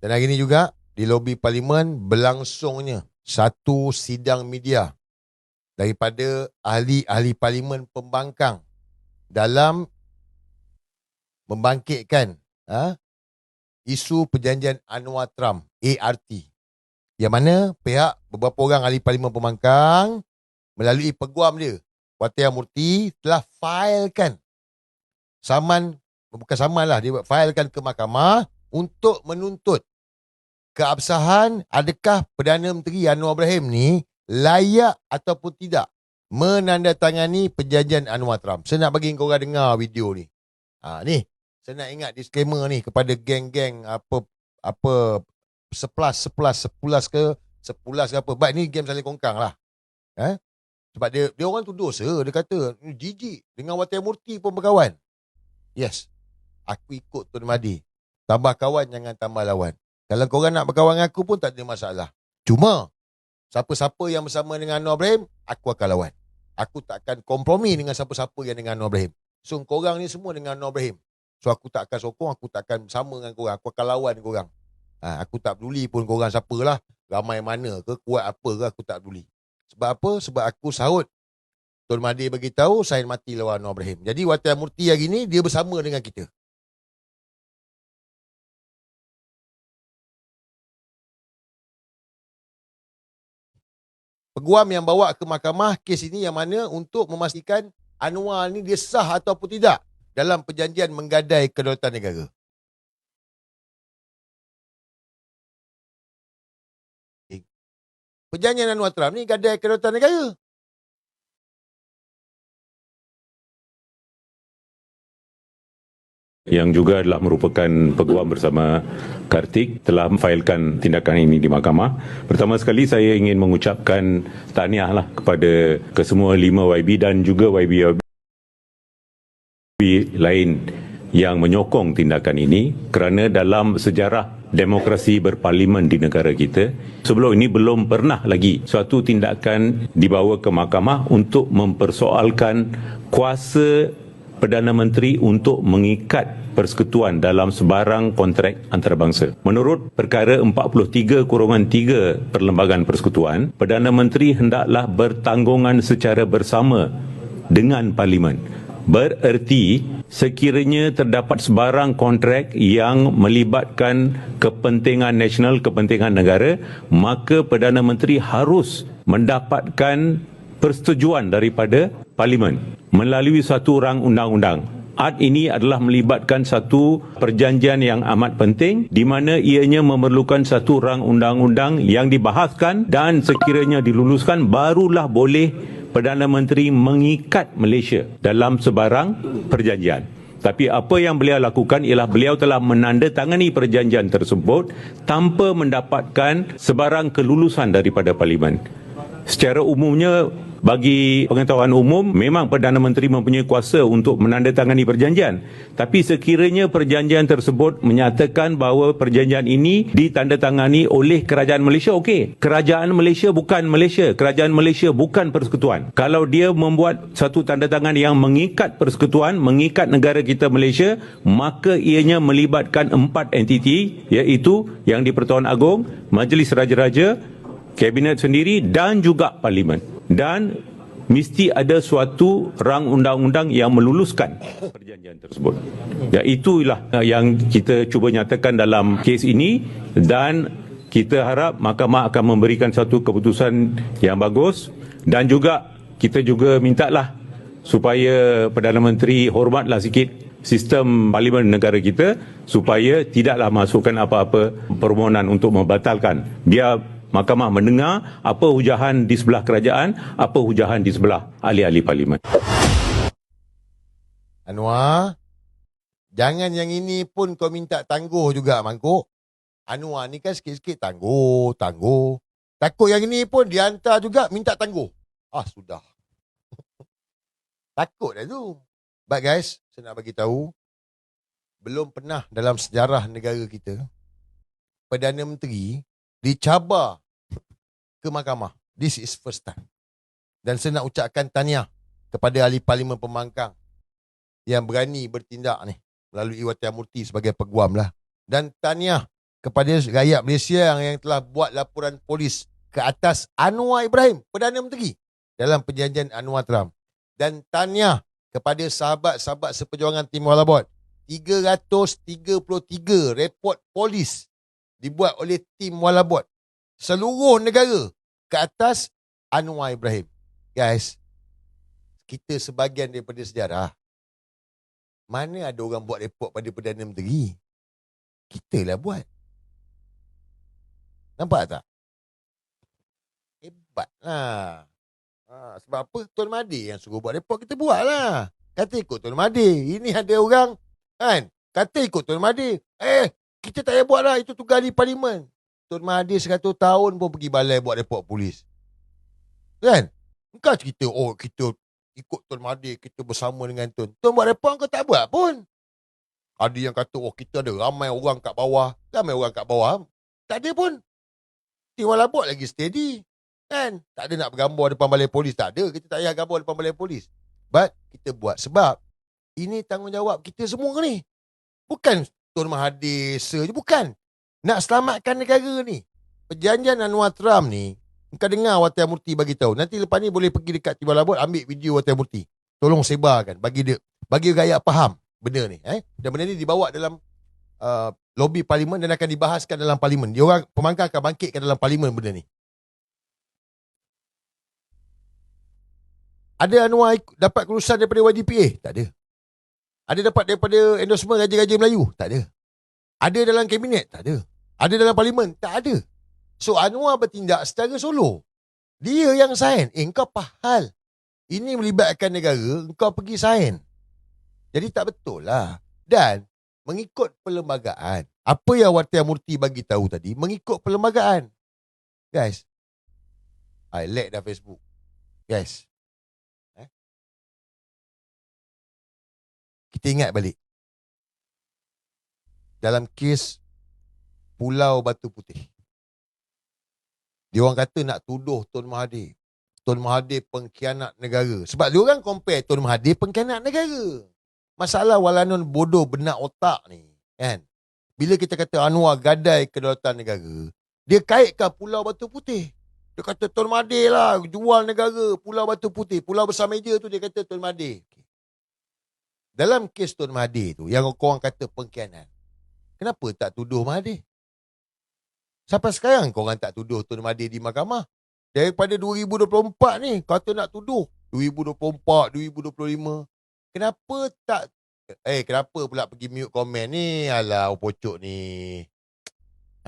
Dan hari ini juga di lobi Parlimen berlangsungnya satu sidang media daripada ahli-ahli Parlimen pembangkang dalam membangkitkan isu perjanjian Anwar Trump, ART. Yang mana pihak beberapa orang ahli Parlimen pembangkang melalui peguam dia, Wathiar Murty, telah failkan dia failkan ke mahkamah untuk menuntut keabsahan adakah Perdana Menteri Anwar Ibrahim ni layak ataupun tidak menandatangani perjanjian Anwar Trump. Saya nak bagi korang dengar video ni. Ni, saya nak ingat disclaimer ni kepada geng-geng apa sepulas ke apa. Baik ni game saling kongkang lah. Sebab dia orang tu dosa. Dia kata jijik dengan Wathiar Murty pun berkawan. Yes, aku ikut Tun Mahdi. Tambah kawan jangan tambah lawan. Kalau korang nak berkawan dengan aku pun tak ada masalah. Cuma siapa-siapa yang bersama dengan Anwar Ibrahim, aku akan lawan. Aku tak akan kompromi dengan siapa-siapa yang dengan Anwar Ibrahim. So korang ni semua dengan Anwar Ibrahim. So aku tak akan sokong, aku tak akan bersama dengan korang. Aku akan lawan korang. Aku tak peduli pun korang siapalah, ramai mana ke, kuat apa ke, aku tak peduli. Sebab apa? Sebab aku sahut Tun Mahdi beritahu saya mati lawan Anwar Ibrahim. Jadi Wathiar Murty hari ni dia bersama dengan kita. Peguam yang bawa ke mahkamah kes ini yang mana untuk memastikan Anwar ni dia sah ataupun tidak dalam perjanjian menggadai kedaulatan negara. Perjanjian Anwar Trump ni gadai kedaulatan negara. Yang juga adalah merupakan peguam bersama Kartik telah memfailkan tindakan ini di mahkamah. Pertama sekali saya ingin mengucapkan tahniahlah kepada kesemua 5 YB dan juga YB lain yang menyokong tindakan ini kerana dalam sejarah demokrasi berparlimen di negara kita, sebelum ini belum pernah lagi suatu tindakan dibawa ke mahkamah untuk mempersoalkan kuasa Perdana Menteri untuk mengikat persekutuan dalam sebarang kontrak antarabangsa. Menurut perkara 43/3 Perlembagaan Persekutuan, Perdana Menteri hendaklah bertanggungan secara bersama dengan Parlimen. Bererti sekiranya terdapat sebarang kontrak yang melibatkan kepentingan nasional, kepentingan negara, maka Perdana Menteri harus mendapatkan persetujuan daripada Parlimen melalui satu rang undang-undang. Art ini adalah melibatkan satu perjanjian yang amat penting di mana ianya memerlukan satu rang undang-undang yang dibahaskan dan sekiranya diluluskan barulah boleh Perdana Menteri mengikat Malaysia dalam sebarang perjanjian. Tapi apa yang beliau lakukan ialah beliau telah menandatangani perjanjian tersebut tanpa mendapatkan sebarang kelulusan daripada Parlimen. Secara umumnya, bagi pengetahuan umum, memang Perdana Menteri mempunyai kuasa untuk menandatangani perjanjian. Tapi sekiranya perjanjian tersebut menyatakan bahawa perjanjian ini ditandatangani oleh Kerajaan Malaysia, okey. Kerajaan Malaysia bukan Malaysia. Kerajaan Malaysia bukan persekutuan. Kalau dia membuat satu tandatangan yang mengikat persekutuan, mengikat negara kita Malaysia, maka ianya melibatkan 4 entiti, iaitu Yang di-Pertuan Agong, Majlis Raja-Raja, Kabinet sendiri dan juga Parlimen. Dan mesti ada suatu rang undang-undang yang meluluskan perjanjian tersebut. Ya, itulah yang kita cuba nyatakan dalam kes ini dan kita harap mahkamah akan memberikan satu keputusan yang bagus dan juga kita juga mintalah supaya Perdana Menteri hormatlah sikit sistem parlimen negara kita supaya tidaklah masukkan apa-apa permohonan untuk membatalkan. Biar mahkamah mendengar apa hujahan di sebelah kerajaan, apa hujahan di sebelah ahli-ahli parlimen. Anwar, jangan yang ini pun kau minta tangguh juga, Mangkuk. Anwar ni kan sikit-sikit tangguh. Takut yang ini pun dihantar juga minta tangguh. Sudah. Takut dah tu. But guys, saya nak bagi tahu, belum pernah dalam sejarah negara kita, Perdana Menteri dicabar ke mahkamah. This is first time. Dan saya nak ucapkan tahniah kepada ahli parlimen pembangkang yang berani bertindak ni. melalui Wati Murti sebagai peguam lah. Dan tahniah kepada rakyat Malaysia yang telah buat laporan polis ke atas Anwar Ibrahim, Perdana Menteri, dalam perjanjian Anwar Trump. Dan tahniah kepada sahabat-sahabat seperjuangan Tim Walabot. 333 report polis dibuat oleh Tim Walabot seluruh negara ke atas Anwar Ibrahim. Guys, kita sebahagian daripada sejarah. Mana ada orang buat report pada Perdana Menteri? Kita lah buat. Nampak tak? Hebat lah. Sebab apa? Tuan Mahathir yang suruh buat report, kita buat lah. Kata ikut Tuan Mahathir. Ini ada orang kan, kata ikut Tuan Mahathir. Kita tak payah buat lah. Itu tugas di Parlimen. Tuan Mahathir 100 tahun pun pergi balai buat report polis. Kan? Engkau cerita, kita ikut Tuan Mahathir, kita bersama dengan Tuan. Tuan buat report, kau tak buat pun. Ada yang kata, kita ada ramai orang kat bawah. Ramai orang kat bawah. Tak ada pun. Tim Walabot lagi steady. Kan? Tak ada nak bergambar depan balai polis. Tak ada. Kita tak payah gambar depan balai polis. But, kita buat sebab ini tanggungjawab kita semua ni. Bukan Tuan Mahathir saja. Bukan. Nak selamatkan negara ni. Perjanjian Anwar Trump ni, kau dengar Wati Murti bagi tahu. Nanti lepas ni boleh pergi dekat Tim Walabot, ambil video Wati Murti. Tolong sebarkan. Bagi rakyat faham benda ni. Dan benda ni dibawa dalam lobi Parlimen dan akan dibahaskan dalam Parlimen. Diorang pemangkang akan bangkitkan dalam Parlimen benda ni. Ada Anwar dapat kelulusan daripada YDPA? Tak ada. Ada dapat daripada endorsement Raja-Raja Melayu? Tak ada. Ada dalam kabinet? Tak ada. Ada dalam Parlimen? Tak ada. So Anwar bertindak secara solo. Dia yang sign. Engkau pahal. Ini melibatkan negara, engkau pergi sign. Jadi tak betul lah. Dan mengikut perlembagaan. Apa yang Wati Murti bagi tahu tadi, mengikut perlembagaan. Guys, I like dah Facebook. Guys, kita ingat balik. Dalam kes Pulau Batu Putih, dia orang kata nak tuduh Tun Mahathir. Tun Mahathir pengkhianat negara. Sebab dia orang compare Tun Mahathir pengkhianat negara. Masalah walanon bodoh benak otak ni, kan? Bila kita kata Anwar gadai kedaulatan negara, dia kaitkan Pulau Batu Putih. Dia kata Tun Mahathir lah jual negara Pulau Batu Putih. Pulau Besar Meja tu dia kata Tun Mahathir. Dalam kes Tun Mahathir tu, yang korang kata pengkhianat, kenapa tak tuduh Mahathir? Sampai sekarang korang tak tuduh Tun Mahathir di mahkamah. Daripada 2024 ni, kata nak tuduh 2024, 2025. Kenapa tak? Kenapa pula pergi mute komen ni? Alah, pocok ni.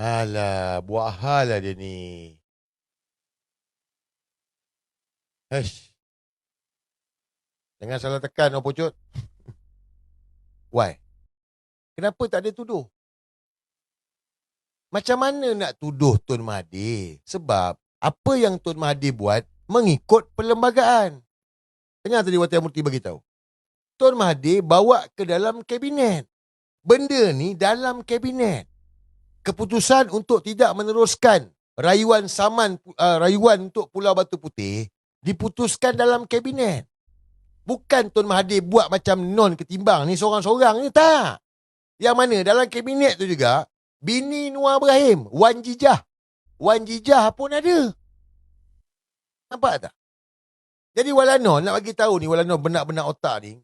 Alah, buat hal lah dia ni. Jangan salah tekan, pocok. Why? Kenapa tak ada tuduh? Macam mana nak tuduh Tun Mahathir? Sebab apa yang Tun Mahathir buat mengikut perlembagaan. Dengar tadi Wati Murti bagi tahu. Tun Mahathir bawa ke dalam kabinet. Benda ni dalam kabinet. Keputusan untuk tidak meneruskan rayuan untuk Pulau Batu Putih diputuskan dalam kabinet. Bukan Tun Mahathir buat macam non ketimbang ni seorang-seorang ni, tak. Yang mana dalam kabinet tu juga bini Anwar Ibrahim, Wan Jijah pun ada. Nampak tak? Jadi Walanon nak bagi tahu ni, Walanon benak-benak otak ni,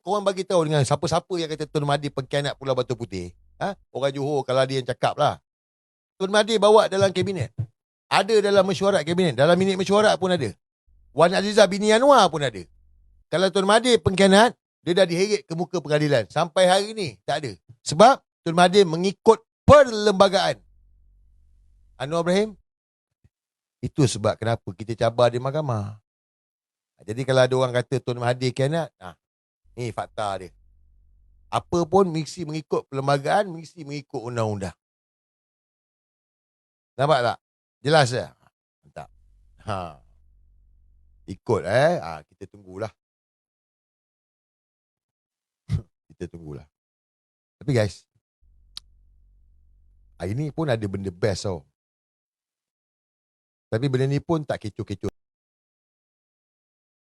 korang bagi tahu dengan siapa-siapa yang kata Tun Mahathir pengkhianat Pulau Batu Putih. Orang Johor kalau dia yang cakap lah. Tun Mahathir bawa dalam kabinet. Ada dalam mesyuarat kabinet. Dalam minit mesyuarat pun ada. Wan Azizah bini Anwar pun ada. Kalau Tun Mahathir pengkhianat, dia dah diheret ke muka pengadilan. Sampai hari ni tak ada. Sebab Tun Mahathir mengikut perlembagaan. Anwar Ibrahim, itu sebab kenapa kita cabar di mahkamah. Jadi kalau ada orang kata Tun Mahathir khianat, ni fakta dia. Apa pun mesti mengikut perlembagaan, mesti mengikut undang-undang. Nampak tak? Jelas tak? Tak. Ikut kita tunggulah. Kita tunggulah. Tapi guys, hari ni pun ada benda best tau. Tapi benda ni pun tak kecoh-kecoh